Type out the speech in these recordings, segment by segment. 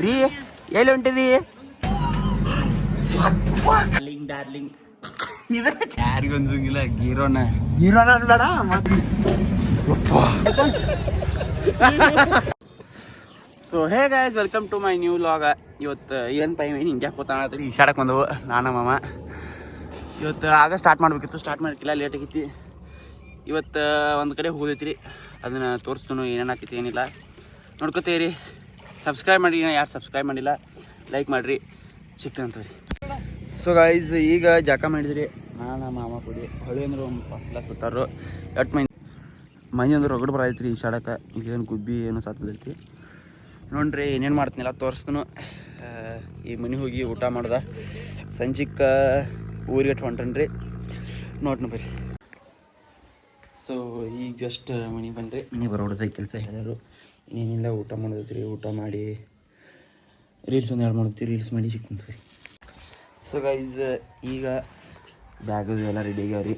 ರೀ ಎಲ್ಲಿ ಹೊಂಟಿರಿ? ಡಾರ್ಲಿಂಗ್ ಯಾರಿಗೊಂದಿಲ್ಲ ಗೀರೋನ ಬೇಡ. So hey guys, welcome to my new vlog. ಇವತ್ತು ಏನು ಪೈ ಹಿಂಗೆ ಕೂತಾಣತ್ರಿ ಈಶಾಡಕ್ಕೆ ಬಂದವು ನಾನು ಮಾಮ. ಇವತ್ತು ಆಗ ಸ್ಟಾರ್ಟ್ ಮಾಡಬೇಕಿತ್ತು, ಸ್ಟಾರ್ಟ್ ಮಾಡಕ್ಕಿಲ್ಲ, ಲೇಟ್ ಆಗೈತಿ. ಇವತ್ತು ಒಂದು ಕಡೆ ಹೋಗೈತ್ರಿ, ಅದನ್ನು ತೋರಿಸ್ತು ಏನೇನು ಆಕೈತಿ ಏನಿಲ್ಲ ನೋಡ್ಕೊತೀರಿ. ಸಬ್ಸ್ಕ್ರೈಬ್ ಮಾಡಿ, ಯಾರು ಸಬ್ಸ್ಕ್ರೈಬ್ ಮಾಡಿಲ್ಲ ಲೈಕ್ ಮಾಡಿರಿ, ಸಿಗ್ತಂತವ್ರಿ. ಸೊ ಗೈಸ್, ಈಗ ಜಾಕ ಮಾಡಿದ್ರಿ ನಾನು ಮಾಮ ಕೂಡಿ. ಹೊಳಿ ಅಂದ್ರೆ ಒಂದು ಫಸ್ಟ್ ಕ್ಲಾಸ್ ಬರ್ತಾರೋ. ಎಟ್ಟು ಮೈ ಅಂದ್ರೆ ರಗಡ್ ಬರೈತ್ರಿ ಈಶಾಡಕ್ಕೆ. ಈಗೇನು ಗುಬ್ಬಿ ಏನು ಸಾತ್ಬಿದ್ದೈತಿ ನೋಡ್ರಿ. ಏನೇನು ಮಾಡ್ತೀನಿಲ್ಲ ತೋರಿಸ್ತನು. ಈ ಮನೆ ಹೋಗಿ ಊಟ ಮಾಡ್ದೆ, ಸಂಜಿಕ್ಕೆ ಊರಿಗೆ ಹೊಂಟನ್ರಿ, ನೋಡ್ನು ಬರ್ರಿ. ಸೊ ಈಗ ಜಸ್ಟ್ ಮನೆಗೆ ಬಂದ್ರಿ. ಮನೆಗೆ ಬರೋಡ್ದ ಕೆಲಸ ಹೇಳಿದ್ರು, ಇನ್ನೇನಿಲ್ಲ ಊಟ ಮಾಡೋದ್ರಿ. ಊಟ ಮಾಡಿ ರೀಲ್ಸ್ ಒಂದು 2 ರೀಲ್ಸ್ ಮಾಡಿ ಸಿಕ್ತಂತ್ರಿ. ಸೊ ಗೈಸ್, ಈಗ ಬ್ಯಾಗು ಎಲ್ಲ ರೆಡಿ ಆಗ್ಯಾವ್ರಿ.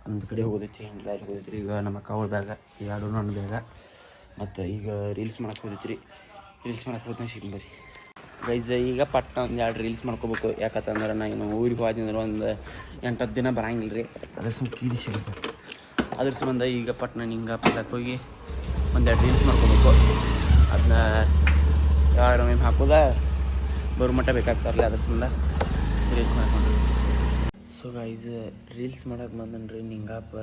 ಒಂದು ಕಡೆ ಹೋಗೋದೈತಿ, ಎಲ್ಲ ಹೋಗೈತ್ರಿ. ಈಗ ನಮ್ಮ ಅಕ್ಕ ಅವ್ರ ಬ್ಯಾಗ, 2 ನನ್ನ ಬ್ಯಾಗ, ಮತ್ತು ಈಗ ರೀಲ್ಸ್ ಮಾಡಕ್ಕೆ ಹೋಗೈತ್ರಿ. ರೀಲ್ಸ್ ಮಾಡಕ್ಕೆ ಹೋಗ್ತಾನೆ ಸಿಗ್ತೀನಿ ಬರ್ರಿ. ಗೈಸ್, ಈಗ ಪಟ್ಟ ಒಂದು 2 ರೀಲ್ಸ್ ಮಾಡ್ಕೋಬೇಕು. ಯಾಕಂತಂದ್ರೆ ನಾನು ಊರಿಗೆ ಹೋದಂದ್ರೆ ಒಂದು 8-10 ದಿನ ಬರಂಗಿಲ್ಲ ರೀ. ಅದ್ರ ಸುಮ್ಮ ಕೀದಿ ಸಿಗಬೇಕು. ಅದ್ರ ಸಂಬಂಧ ಈಗ ಪಟ್ನ ಹಿಂಗೆ ಪಟ್ಟಕ್ಕೆ ಹೋಗಿ ಒಂದು 2 ರೀಲ್ಸ್ ಮಾಡ್ಕೋಬೇಕು. ಅದನ್ನ ಯಾರು ಮೇಮ್ ಹಾಕೋದ ಬರೋ ಮಟ್ಟ ಬೇಕಾಗ್ತಾರಲ್ಲ, ಅದ್ರ ಸಂಬಂಧ ರೀಲ್ಸ್ ಮಾಡ್ಕೊಂಡು. ಸೊ ಗೈಸ್, ರೀಲ್ಸ್ ಮಾಡಕ್ಕೆ ಬಂದನ್ರಿ. ನಿಂಗಪ್ಪ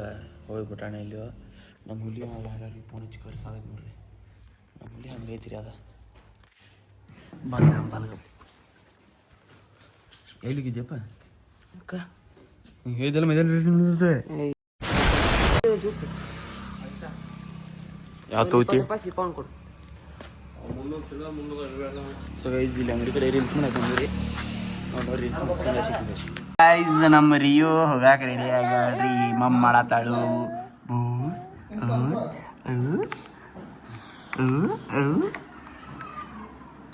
ಹೋಗ್ಬಿಟ್ಟಾಣ ಇಲ್ಲಿಯೋ. ನಮ್ಮ ಹುಲಿ ಯಾರು ಫೋನ್ ಹಚ್ಚಿ ಕರ್ಸಾಗೈತೆ ನೋಡ್ರಿ. ನಮ್ಮ ಹುಲಿ ಹಂಗೆ ಐತ್ರಿ. ಅದ ಬಂದ ಎಲ್ಲಿಗಿದ್ಯಪ್ಪ ಅಕ್ಕ? ನೀವು ಹೇಳಿದೆಲ್ಲ ಮೊದಲು ರೀಲ್ಸ್ ಮಾಡಿದ್ರೆ ಯಾವ ತೋತಿ. ಸೊ ಗೈಸ್, ಇಲ್ಲಿ ಅಂಗಡಿ ಕಡೆ ರೀಲ್ಸ್ ಮಾಡಕ್ಕೆ ಬಂದ್ರಿ. ಗೈಸ್, ನಮ್ಮ ರಿಯೋ ಹೋಗಾಕ ರೆಡಿ ಆಗ್ಯಾಳ್ರಿ. ಮಮ್ಮ ಮಾಡತ್ತಾಳು.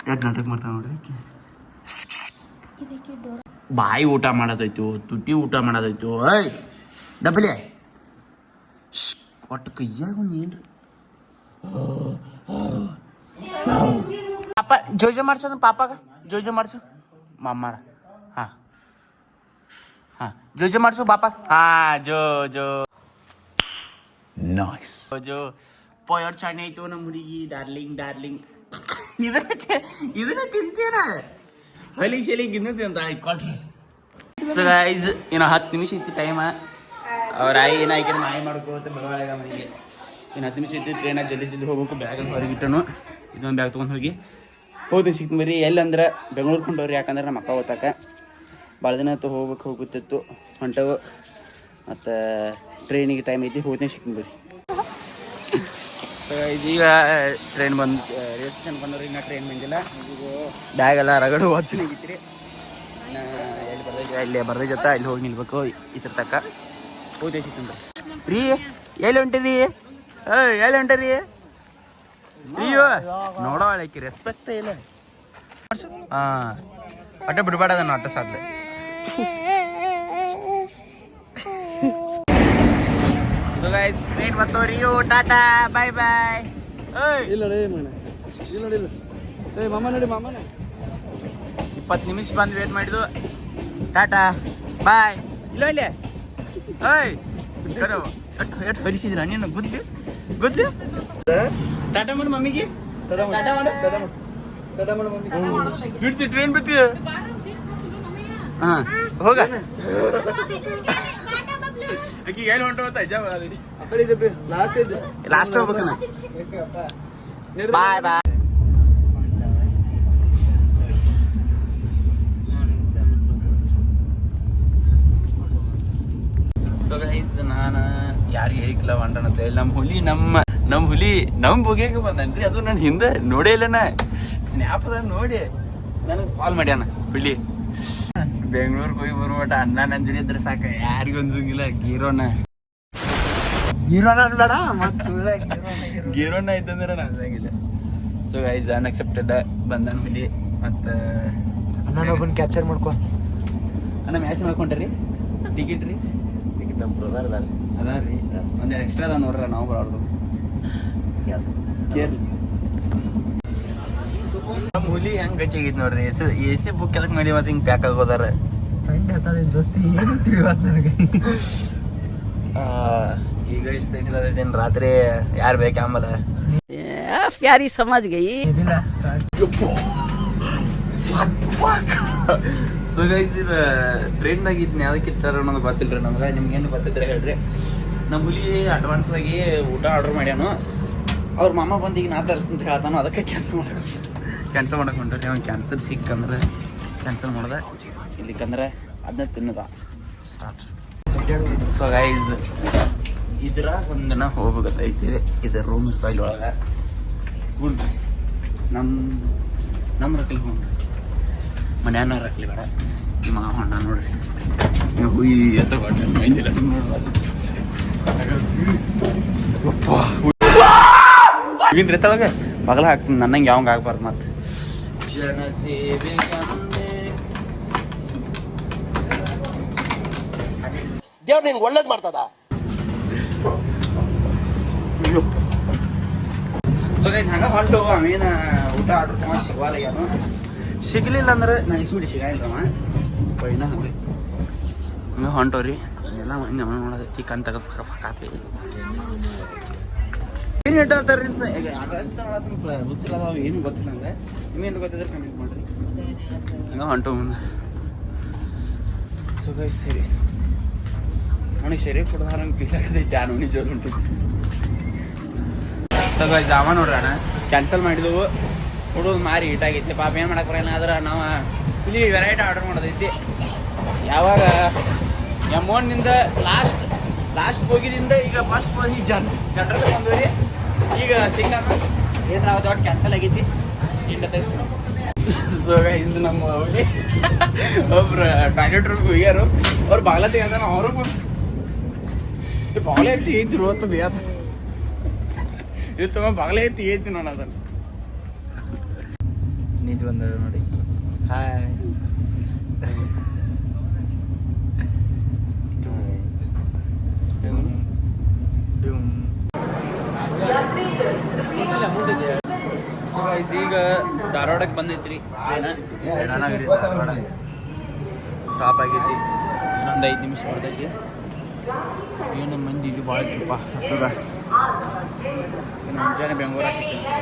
ಯಾಕೆ ನಾಟಕ ಮಾಡ್ತಾವ ನೋಡ್ರಿ. ಬಾಯಿ ಊಟ ಮಾಡೋದೈತು, ತುಟಿ ಊಟ ಮಾಡೋದೈತು. ಏಯ್ ಡಬ್ಬಲಿ ಒಟ್ಟು ಕೈಯಾಗ ಒಂದು ಏನ್ರಿ ಪಾಪ ಜೋಜೋ ಮಾಡ್ಸೋದು. ಪಾಪಾಗ ಜೋಜೋ ಮಾಡಿಸು ಮಾಡ. ಹಾಂ ಹಾಂ, ಜೋಜೋ ಮಾಡಿಸು ಬಾಪ. ಹಾಂ, ಜೋ ನೈಸ್. ಜೋ ಪೊಯರ್ ಚಾಣೆ ಆಯ್ತು ನಮ್ಮ ಹುಡುಗಿ. ಡಾರ್ಲಿಂಗ್ ಇದನ್ನ ತಿಂತೀರ? ಹಲಿ ಶಲಿಗೆ ಇನ್ನೂ ತಿಂತಾಳೆ ಕೊಟ್ರಿ. ಸೊ ಗೈಸ್, ಇನ್ನು 10 ನಿಮಿಷ ಇತ್ತು ಟೈಮ. ಅವ್ರ ಆಯಿ ಏನಾಯ್ಕೆ ಮಾಯ ಮಾಡ್ಕೋತ ಬರವಾಳಗ ಮನೆಗೆ. ಇನ್ನು 10 ನಿಮಿಷ ಇತ್ತು. ಟ್ರೈನಾಗ ಜಲ್ದಿ ಹೋಗ್ಬೇಕು. ಬ್ಯಾಗನ್ನು ಹೊರಗಿಟ್ಟನು. ಇದೊಂದು ಬ್ಯಾಗ್ ತೊಗೊಂಡು ಹೋಗ್ತೀನಿ ಸಿಕ್ತು ಬರ್ರಿ. ಎಲ್ಲಂದ್ರೆ ಬೆಂಗ್ಳೂರು ಕೊಂಡವ್ರಿ. ಯಾಕಂದ್ರೆ ನಮ್ಮ ಅಕ್ಕ ಓದ್ತಾಕ ಭಾಳ ದಿನ ಆಯ್ತು ಹೋಗ್ಬೇಕಿತ್ತು. ಹೊಂಟವು ಮತ್ತು ಟ್ರೈನಿಗೆ ಟೈಮ್ ಐತಿ. ಹೋಗ್ತೀನಿ ಸಿಕ್ತೀನಿ ಬರ್ರಿ. ಇದೀಗ ಟ್ರೈನ್ ಬಂದು ರೈಲ್ವೆ ಸ್ಟೇಷನ್ ಬಂದವ್ರಿ. ಇನ್ನೂ ಟ್ರೈನ್ ಬಂದಿಲ್ಲ. ಬ್ಯಾಗ್ ಎಲ್ಲ ರಗಡು ವಾಸನೆಗಿತ್ರಿ. ಎಲ್ಲಿ ಬರ್ದೈತೆ ಇಲ್ಲಿ ಬರ್ದೈತೆ, ಇಲ್ಲಿ ಹೋಗಿ ನಿಲ್ಬೇಕು. ಇದ್ರ ತಕ್ಕ ಹೋಗ್ತೀನಿ ಸಿಕ್ತೀನಿ ರೀ. ಎಲ್ಲಿ ಹೊಂಟಿರಿ? ಎಲ್ಲಿ ಹೊಂಟಿರಿ? ಅಯ್ಯೋ ನೋಡೋ ಆಳಕಿ ರೆಸ್ಪೆಕ್ಟ್ ಇಲ್ಲ. ಹಾಂ, ಅಡ್ಡ ಬಿಡಬೇಡ ಅದನ್ನು ಅಡ್ಡ ಸಾಡ್ಲೆ. ಟ್ರೈನ್ ಬರ್ತವ್ರಿ. ಟಾಟಾ ಬಾಯ್ ಬಾಯ್. ಇಲ್ಲ ರೀ ಇಲ್ಲ ಇಲ್ಲ ಏ ಮಾಮ ನೋಡಿ ಮಾಮನ 20 ನಿಮಿಷ ಬಂದು ವೇಟ್ ಮಾಡಿದ್ದು. ಟಾಟಾ ಬಾಯ್. ಇಲ್ಲ ಇಲ್ಲೇ ಎಷ್ಟು ಹೊಲಿಸಿದ್ರ ನೀನು? ಗುದ್ಲಿ ಟಾಟಾ ಮಾಡು ಮಮ್ಮಿಗೆ. ಬಿಡ್ತಿ ಟ್ರೈನ್ ಬಿಡ್ತಿ. ಹಾಂ ಹೋಗ. ಆಕಿ ಎಲ್ಲಿ ಹೊಂಟೋತ ಲಾಸ್ಟ್ ಹೋಗ್ಬೇಕನ. ಬಾಯ್ ಬಾಯ್. ಸೊ ಗೈಸ್, ನಾನು ಯಾರಿಗೆ ಹೇಳಿಕ್ಕಿಲ್ಲ ಹೊಂಟಣ ಅಂತ ಹೇಳಿ. ನಮ್ಮ ಹುಲಿ ನಮ್ಮ ಬುಗಿಗೆ ಬಂದನ್ರಿ. ಅದು ನಾನು ಹಿಂದೆ ನೋಡೇ ಇಲ್ಲನ. ಸ್ನ್ಯಾಪ್ದಾಗ ನೋಡಿ ನನಗೆ ಕಾಲ್ ಮಾಡ್ಯಾನ ಹುಲಿ. ಬೆಂಗ್ಳೂರಿಗೆ ಹೋಗಿ ಬರ್ಬಿಟ್ಟ. ಅನ್ನ ನನ್ನ ಜೊತೆ ಇದ್ರೆ ಸಾಕ, ಯಾರಿಗೊಂದಿಲ್ಲ. ಗೀರೋನ ಬೇಡ, ಗೀರೋನ ಇದ್ದಂದ್ರೆ ನಾನು ಹಂಗಿಲ್ಲ. ಸೊ ಗೈಸ್, ಅನ್ಅಕ್ಸೆಪ್ಟೆಡ್ ಬಂದನ್ ಹುಲಿ. ಮತ್ತು ಒಬ್ಬನ ಕ್ಯಾಪ್ಚರ್ ಮಾಡ್ಕೊ. ಅಣ್ಣ ಮ್ಯಾಚ್ ಮಾಡ್ಕೊಂಡ್ರಿ. ಟಿಕೆಟ್ ರೀ? ಟಿಕೆಟ್ ನಮ್ಮ ಬ್ರದರ್ ಅದ ರೀ. ಒಂದು ಎಕ್ಸ್ಟ್ರಾ ಅದ ನೋಡ್ರಿ. ನಾವು ಬರೋದು ಕೇರ್. ನಮ್ಮ ಹುಲಿ ಹೆಂಗ್ ಗಚ್ಚಾಗಿದ್ ನೋಡ್ರಿ ಎ ಸಿ ಬುಕ್ ಎದಕ್ ಮಾಡಿ ಮತ್ತೆ ಹಿಂಗ್ ಪ್ಯಾಕ್ ಆಗೋದಾರ ದೋಸ್ತಿ ಏನು ತಿಳಿವತ್ ನನಗೆ. ಈಗ ಇಷ್ಟ ಇದೇನು ರಾತ್ರಿ ಯಾರು ಬೇಕು ಆಮೇಲೆ प्यारी समझ गई. ಸೊ ಗೈಸ್ ಇದು ಟ್ರೈನ್ದಾಗ ಇದ್ನಿ ಅದಕ್ಕೆ ಇಟ್ಟಾರ ಅನ್ನೋದು ಗೊತ್ತಿಲ್ರಿ ನಮ್ಗೆ. ನಿಮ್ಗೇನು ಗೊತ್ತಿದ್ರೆ ಹೇಳ್ರಿ. ನಮ್ಮ ಹುಲಿ ಅಡ್ವಾನ್ಸ್ ಆಗಿ ಊಟ ಆರ್ಡರ್ ಮಾಡ್ಯಾನು. ಅವ್ರ ಮಾಮ ಬಂದು ಈಗ ನಾ ತರಿಸ್ತಂತ ಹೇಳ್ತಾನು. ಅದಕ್ಕೆ ಕ್ಯಾನ್ಸಲ್ ಮಾಡಕ್ಕೆ ಹೊಂಟ್ರಿ. ಅವ್ನು ಕ್ಯಾನ್ಸಲ್ ಸಿಕ್ಕಂದ್ರೆ ಕ್ಯಾನ್ಸಲ್ ಮಾಡ್ದೆ. ಇಲ್ಲಿಕಂದ್ರೆ ಅದನ್ನ ತಿನ್ನದ ಸ್ಟಾರ್ಟ್. ಸೊ ಗೈಸ್ ಇದ್ರ ಒಂದಿನ ಹೋಗ್ಬೇಕೈತಿ. ಇದು ರೂಮ್ ಸ್ಟೈಲ್ ಒಳಗೆ ಹುಡ್ರಿ ನಮ್ಮ ರಕ್ಲಿ ಹೋಗ್ರಿ. ಮನ್ಯಾನ ರಕ್ಲಿ ಬೇಡ. ನಿಮ್ಮ ಹೊಂಡ ನೋಡ್ರಿ ಹುಯಿ ಎತ್ತ ಕೊಟ್ರೆ ಮೈಂದಿಲ್ಲ ನೋಡ್ರಿ ತಳಗೆ ಬಗಲ ಹಾಕ್ತೀನಿ. ನನ್ನಂಗೆ ಯಾವಂಗ ಆಗ್ಬಾರ್ದು. ಮತ್ತೆ ಜನಸೇವೆ ದೇವ್ರು ನಿನ್ಗೆ ಒಳ್ಳೇದು ಮಾಡ್ತದ. ಸೊ ಗೈಸ್ ಹಂಗೆ ಹೊಂಟು ಅವೇನು ಊಟ ಆರ್ಡ್ರ್ ಮಾಡಿ ಸಿಗಲ್ಲ ಏನು ಸಿಗಲಿಲ್ಲ ಅಂದ್ರೆ ನಾನು ಇಸ್ಬಿಟ್ಟು ಸಿಗಲ್ರವ ಬೈನ ಹಂಗೆ ಹೊಂಟವ್ರಿ. ಎಲ್ಲ ಹಿಂಗೆ ನೋಡೋದೈತಿ ಕಣ್ ತೆಗೆದು ಫಕಾತಿ ಏನು ಹೇಳ್ತಾರ್ರಿ ಹುಚ್ಚರದಾವ ಏನು ಗೊತ್ತಿಲ್ಲ ಹಂಗೆ. ನಿಮ್ಗೇನು ಗೊತ್ತಿದ್ರೆ ಕಮೆಂಟ್ ಮಾಡಿರಿ. ಹಂಗೆ ಹೊಂಟು ಮುಂದೆ. ಸೊ ಗೈಸ್ ಸರಿ ನನಗೆ ಸರಿ ಕೊಡ್ದಾರಂಗೆ ಫೀಲ್ ಆಗತೈತಿ. ಆ ನೋಡಿ ಜೋರು ಹೊಂಟೈತಿ. ಸೊ ಗೈಸ್ ಅವ ನೋಡ್ರಿ ಅಣ್ಣ ಕ್ಯಾನ್ಸಲ್ ಮಾಡಿದೆವು. ಹುಡುಗ ಮಾರಿ ಹಿಟ್ಟಾಗೈತಿ. ಪಾಪ ಏನು ಮಾಡಕ್ಕೆ ಬರೋಲ್ಲ. ಆದ್ರೆ ನಾವು ಇಲ್ಲಿ ವೆರೈಟಿ ಆರ್ಡರ್ ಮಾಡೋದೈತಿ. ಯಾವಾಗ ಅಮೌಂಟ್ನಿಂದ ಲಾಸ್ಟ್ ಹೋಗಿದಿಂದ ಈಗ ಫಸ್ಟ್ ಈ ಜನರಲ್ಲಿ ಬಂದವ್ರಿ. ಈಗ ಸಿಗ್ಲಾಮ ಏನು ನಾವು ದೊಡ್ಡ ಕ್ಯಾನ್ಸಲ್ ಆಗೈತಿ. ಇಂಡ ತರಿಸ್ತೀವಿ. ಸೊ ಗೈಸ್ ನಮ್ಮ ಹುಲಿ ಒಬ್ರು ಟಾಯ್ಲೆಟ್ ರೂಮ್ಗೆ ಹೋಗ್ಯಾರು. ಅವ್ರು ಬಾಗ್ಲ ತೆಗೆದಾನ. ಅವರು ಬಾಗ್ಲ ಎತ್ತಿ ಐತಿರು ಹೊತ್ತು ಬೇದ ಇದು ತುಂಬ ಬಾಗ್ಲ ಎತ್ತಿ ಐತಿ ನೋಡ ಅದನ್ನು ನಿಂತು ಬಂದ ನೋಡಿ. ಹಾಯ್ ಈಗ ಧಾರವಾಡಕ್ಕೆ ಬಂದೈತ್ರಿ. ಧಾರವಾಡ ಸ್ಟಾಪ್ ಆಗೈತಿ. ಇನ್ನೊಂದು 5 ನಿಮಿಷ ಬರ್ತೈತಿ. ಏನು ಮಂದಿ ಇಲ್ಲಿ ಭಾಳ ಐತಿಪ್ಪ ಹತ್ತದ. ಮುಂಜಾನೆ ಬೆಂಗಳೂರ ಸಿಗ್ತದೆ.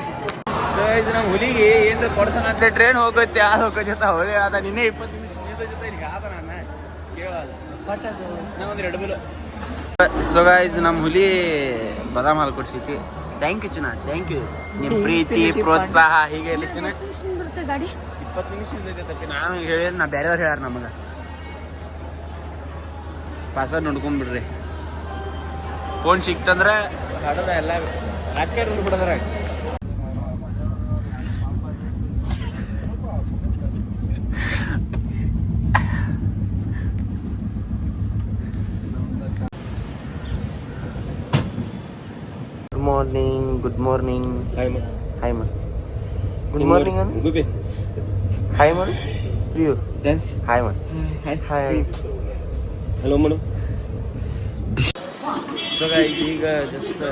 ಸೊ ಇದು ನಮ್ಮ ಹುಲಿಗೆ ಏನ್ರ ಕೊಡ್ಸೋಣ ಅಂತ ಟ್ರೈನ್ ಹೋಗುತ್ತೆ ಅದು ಹೋಗೋದಿತ್ತ ಹೊಳಿ ಆದ. ನಿನ್ನೆ 20 ನಿಮಿಷ ನಿಂತ ಜೊತೆ ಈಗ ಆದ ನಾನು ಕೇಳೋದು ನಾವೊಂದು ರೆಡ್ ಬುಲ್. ಸೊ ಗೈಸ್ ನಮ್ಮ ಹುಲಿ ಬಾದಾಮ್ ಹಾಲು ಕೊಡ್ಸೈತಿ. ಥ್ಯಾಂಕ್ ಯು ಚಿನ್ನ, ಥ್ಯಾಂಕ್ ಯು. ನಿಮ್ಮ ಪ್ರೀತಿ ಪ್ರೋತ್ಸಾಹ ಹೀಗೆ ಇರಲಿ ಚಿನ್ನ. ಗಾಡಿ 20 ನಿಮಿಷ ನಿಂತೈತಿ. ನಾವು ಹೇಳಿದ್ರೆ ನಾ ಬೇರೆಯವ್ರು ಹೇಳ್ಯಾರ ನಮಗೆ. ಪಾಸ್ವರ್ಡ್ ನೋಡ್ಕೊಂಡ್ಬಿಡ್ರಿ. ಫೋನ್ ಸಿಕ್ತಂದ್ರೆ ಹಡದ ಎಲ್ಲ ರೊಕ್ಕ ಬಿಡದ್ರ. Good morning. ಹಾಯ್ ಮಾ ಗುಡ್ ಮಾರ್ನಿಂಗ್ ಅನ್ನ ಹಾಯ್ ಮಾಡು ಪ್ರಿಯು ಡ್ಯಾನ್ಸ್. ಹಾಯ್ ಮಾ ಹಾಯ್ ಹಲೋ ಮೇಡಮ್. ಈಗ ಜಸ್ಟ್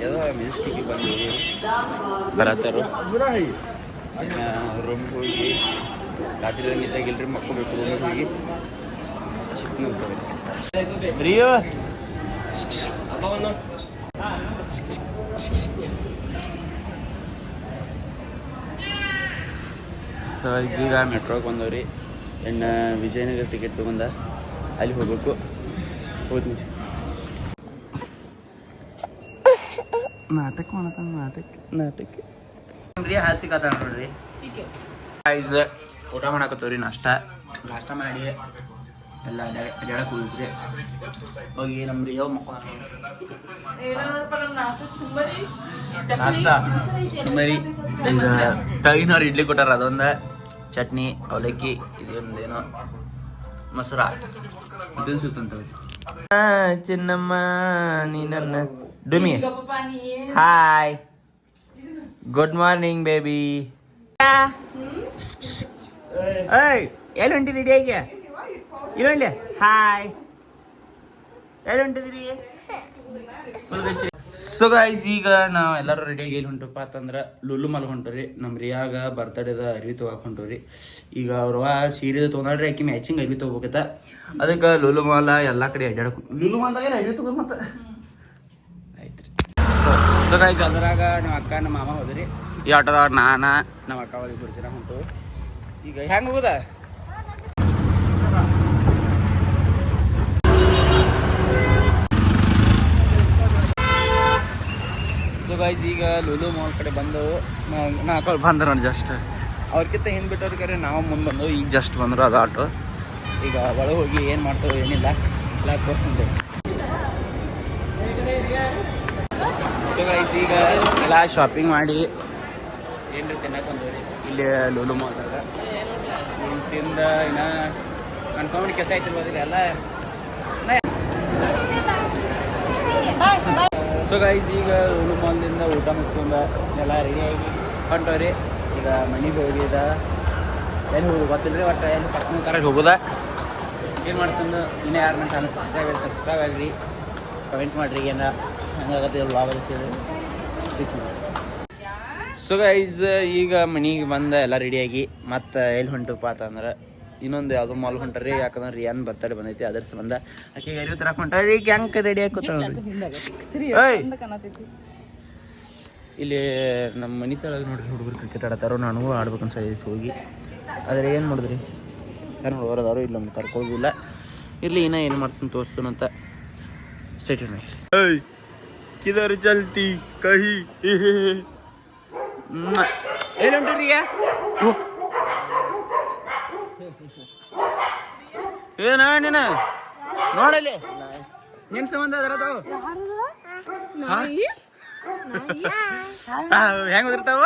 ಏನೋ ಮೆಜೆಸ್ಟಿಕ್ಗೆ ಬಂದಿದ್ದೀವಿ. ಬರತ್ತಾರು ರೂಮ್ಗೆ ಹೋಗಿ ರಾತ್ರಿ ಇದ್ದಾಗಿಲ್ರಿ ಮಕ್ಕೋಬೇಕು. ರೂಮಿಗೆ ಹೋಗಿ ಸಿಕ್ಕಿರ್ತವೆ ರಿಯೋ. ಸೊ ಈಗ ಮೆಟ್ರೋಗೆ ಬಂದವ್ರಿ. ಇನ್ನು ವಿಜಯನಗರ ಟಿಕೆಟ್ ತೊಗೊಂಡ ಅಲ್ಲಿ ಹೋಗ್ಬೇಕು. ಹೋದ್ ನಿಮಿಷ ನಾಟಕ ಮಾಡತ್ತ ನಾಟಕ ರೀ ಹಾಲ್ತಿಕತ್ತ ನೋಡ್ರಿ. ಊಟ ಮಾಡಾಕತ್ತವ್ರಿ. ನಾಷ್ಟ ಮಾಡಿ ಎಲ್ಲ ಅಡ್ಯಾಡಕ್ಕೆ ಹೋಗಿದ್ರಿ. ಹೋಗಿ ನಮ್ಮ ರಿಯೋ ಮಕ್ಕಳ ನಾಷ್ಟ ಮರಿ ತಗಿನವ್ರು ಇಡ್ಲಿ ಕೊಟ್ಟಾರ. ಅದೊಂದು ಚಟ್ನಿ ಅವಲಕ್ಕಿ ಇದೊಂದೇನೋ ಮೊಸರ ಇದೊಂದು ಸುತ್ತಂತವ್ರಿ. ಚಿನ್ನಮ್ಮ ನೀ ನನ್ನ Dumi hi good morning baby. ಎಲ್ಲಿ ಹೊಂಟಿರಿ ರೆಡಿಯಾಗಿ? ಇಲ್ಲೊಂಡೆ ಹಾಯ್ ಎಲ್ಲಿ ಹೊಂಟಿದ್ರಿ? ಸೊ ಗೈಸ್ ಈಗ ನಾವು ಎಲ್ಲರೂ ರೆಡಿಯಾಗಿ ಎಲ್ಲಿ ಹೊಂಟಪ್ಪ ಅಂತಂದ್ರೆ ಲುಲ್ಲು ಮಾಲ್ ಹೊಂಟವ್ರಿ ನಮ್ಮ ರಿಯಾಗ ಬರ್ತಡೇದ ಅರ್ವಿ ತೊಗೊಳಕ್ ಹೊಂಟವ್ರಿ. ಈಗ ಅವ್ರ ಸೀರೆ ತೊಗೊಂಡ್ರಿ ಆಕಿ ಮ್ಯಾಚಿಂಗ್ ಅರ್ವಿ ತೊಗೋಬೇಕತ್ತ. ಅದಕ್ಕೆ ಲುಲ್ಲು ಮಾಲ್ ಎಲ್ಲ ಕಡೆ ಅಡ್ಡಾಡಕ್ ಲುಲ್ಲು ಮಾಲ್ದಾಗ ಅರ್ವಿ ತೊಗೋದು ಮತ್ತೆ ಆಯ್ತು ರೀ. ಸೊ ಗೈಸ್ ಅದ್ರಾಗ ನಮ್ಮ ಅಕ್ಕ ನಮ್ಮ ಮಾಮ ಹೋದ್ರಿ. ಈ ಆಟೋದಾಗ ನಮ್ಮ ಅಕ್ಕ ಅವ್ರಿಗೆ ಬರ್ತೀರ ಹೊಂಟು. ಈಗ ಹೆಂಗೆ ಹೋಗುದ ಸೊ ಗೈಸ್ ಈಗ ಲುಲು ಮಾಲ್ ಕಡೆ ಬಂದವು. ನಾಲ್ಕು ಬಂದ್ರು ನೋಡಿ ಜಸ್ಟ್ ಅವ್ರಿಗಿಂತ ಹಿಂದೆ ಬಿಟ್ಟವ್ರ ಕಡೆ ನಾವು ಮುಂದೆ ಬಂದವು. ಈಗ ಜಸ್ಟ್ ಬಂದರು ಅದು ಆಟೋ. ಈಗ ಒಳಗೆ ಹೋಗಿ ಏನು ಮಾಡ್ತಾವೆ ಏನಿಲ್ಲ ಎಲ್ಲ ತೋರಿಸ್ತೇವೆ. ಸೊ ಗೈಸ್ ಈಗ ಎಲ್ಲ ಶಾಪಿಂಗ್ ಮಾಡಿ ಏನ್ರಿ ತಿನ್ನಕ್ಕೆ ಬಂದವ್ರಿ ಇಲ್ಲಿ ಲುಲು ಮಾಲ್ದಾಗ. ಏನು ತಿಂದ ಇನ್ನು ಕನ್ಫರ್ಮ್ ಕೆಲಸ ಆಯ್ತಿರ್ಬೋದಿಲ್ಲ ಎಲ್ಲ. ಸೊ ಗೈಸ್ ಈಗ ಲುಲು ಮಾಲ್ದಿಂದ ಊಟ ಮುಗಿಸ್ಕೊಂಡ ಎಲ್ಲ ರೆಡಿಯಾಗಿ ಹೊಂಟವ್ರಿ. ಈಗ ಮನೆಗೆ ಹೋಗಿದ ಎಲ್ಲಿ ಹೋಗೋದು ಗೊತ್ತಿಲ್ಲ ರೀ. ಒಟ್ಟು ಎಲ್ಲಿ ಪಕ್ಕನ ಕರೆಕ್ಟ್ ಹೋಗೋದ. ಏನು ಮಾಡ್ಕೊಂಡು ಇನ್ನೂ ಯಾರು ನನ್ನ ಚಾನಲ್ ಸಬ್ಸ್ಕ್ರೈಬ್ ಆಗಿರಿ, ಕಮೆಂಟ್ ಮಾಡಿರಿ ಏನಾರ ಹಂಗಾಗತ್ತೆ ವ್ಲಾಗ್ ಸಿಕ್ತು. ಸೊ ಗೈಸ್ ಈಗ ಮನೆಗೆ ಬಂದ ಎಲ್ಲ ರೆಡಿಯಾಗಿ ಮತ್ತು ಎಲ್ಲಿ ಹೊಂಟಪ್ಪ ಅಂತಂದ್ರೆ ಇನ್ನೊಂದು ಯಾವುದೋ ಮಾಲ್ ಹೊಂಟ್ರಿ. ಯಾಕಂದ್ರೆ ರಿಯಾನ್ ಬರ್ತಡೇ ಬಂದೈತಿ ಅದ್ರ ಸಂಬಂಧ ಆಕೆ ಅರಿವು ತರಕ್ಕೆ ಹೊಂಟಾರಿ. ಈಗ ಹೆಂಗೆ ರೆಡಿ ಹಾಕೋತ ಇಲ್ಲಿ ನಮ್ಮ ಮನೆ ತಳಗೆ ನೋಡ್ರಿ ಹುಡುಗರು ಕ್ರಿಕೆಟ್ ಆಡತ್ತಾರೋ. ನಾನು ಆಡ್ಬೇಕಂತ ಸಾಧ್ಯತೆ ಹೋಗಿ ಆದರೆ ಏನು ಮಾಡಿದ್ರಿ ಸರ್ ಹುಡುಗರದವರು ಇಲ್ಲ ನಮ್ಗೆ ಕರ್ಕೊಳ್ಳೋದಿಲ್ಲ. ಇರಲಿ ಇನ್ನೂ ಏನು ಮಾಡ್ತೀನಿ ತೋರಿಸ್ತು ಅಂತ ಸ್ಟೇಟ್ ಕಿದರ್ ಚಲ್ತಿ ಕಹಿ ಏನು ಹೊಂಟ್ರಿ ಏನ ನೀನ ನೋಡಲಿ ನಿನ್ ಸಂಬಂಧ ಅದರತಾವ ಹೆಂಗ ಓದಿರ್ತಾವ.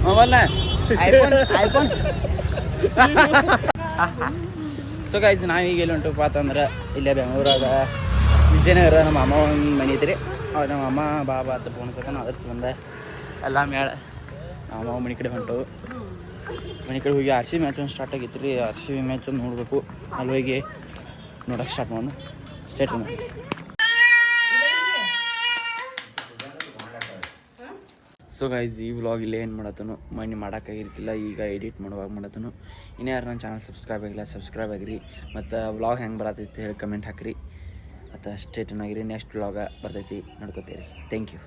Mobile iPhone. ಸೊ ಗೈಸ್ ನಾವೀಗ ಎಲ್ಲಿ ಹೊಂಟಪ್ಪ ಅಂತಂದ್ರೆ ಇಲ್ಲೇ ಬೆಂಗಳೂರಾಗ ವಿಜಯನಗರ ನಮ್ಮ ಅಮ್ಮ ಒಂದು ಮನೆ ಐತ್ರಿ. ಅವ್ರು ನಮ್ಮ ಅಮ್ಮ ಬಾಬಾ ಅಂತ ಫೋನ್ ತಗೊಂಡು ಅದ್ರಸ್ ಬಂದ ಎಲ್ಲ ಮೇಳ ನಮ್ಮ ಅಮ್ಮ ಮನೆ ಕಡೆ ಹೊಂಟವು. ಮನೆ ಕಡೆ ಹೋಗಿ RCB ಮ್ಯಾಚ್ ಒಂದು ಸ್ಟಾರ್ಟ್ ಆಗಿತ್ತು ರೀ. RCB ಮ್ಯಾಚ್ ಒಂದು ನೋಡಬೇಕು. ಅಲ್ಲಿ ಹೋಗಿ ನೋಡೋಕೆ ಸ್ಟಾರ್ಟ್ ಮಾಡೋಣ. ಸ್ಟೇಟ್ ಮಾಡಿ. ಸೊ ಗೈಸ್ ಈ ವ್ಲಾಗ್ ಇಲ್ಲೇ ಏನು ಮಾಡತ್ತನು ಮನೆ ಮಾಡೋಕ್ಕಾಗಿರ್ತಿಲ್ಲ. ಈಗ ಎಡಿಟ್ ಮಾಡುವಾಗ ಮಾಡತ್ತನು. ಇನ್ನೂ ಯಾರು ನನ್ನ ಚಾನಲ್ ಸಬ್ಸ್ಕ್ರೈಬ್ ಆಗಿರಿ ಮತ್ತು ವ್ಲಾಗ್ ಹೆಂಗೆ ಬರತೈತಿ ಹೇಳಿ ಕಮೆಂಟ್ ಹಾಕಿರಿ. ಮತ್ತು ಸ್ಟೇ ಟ್ಯೂನ್ ಆಗಿರಿ. ನೆಕ್ಸ್ಟ್ ವ್ಲಾಗ ಬರ್ತೈತಿ ನೋಡ್ಕೋತೀರಿ. Thank you.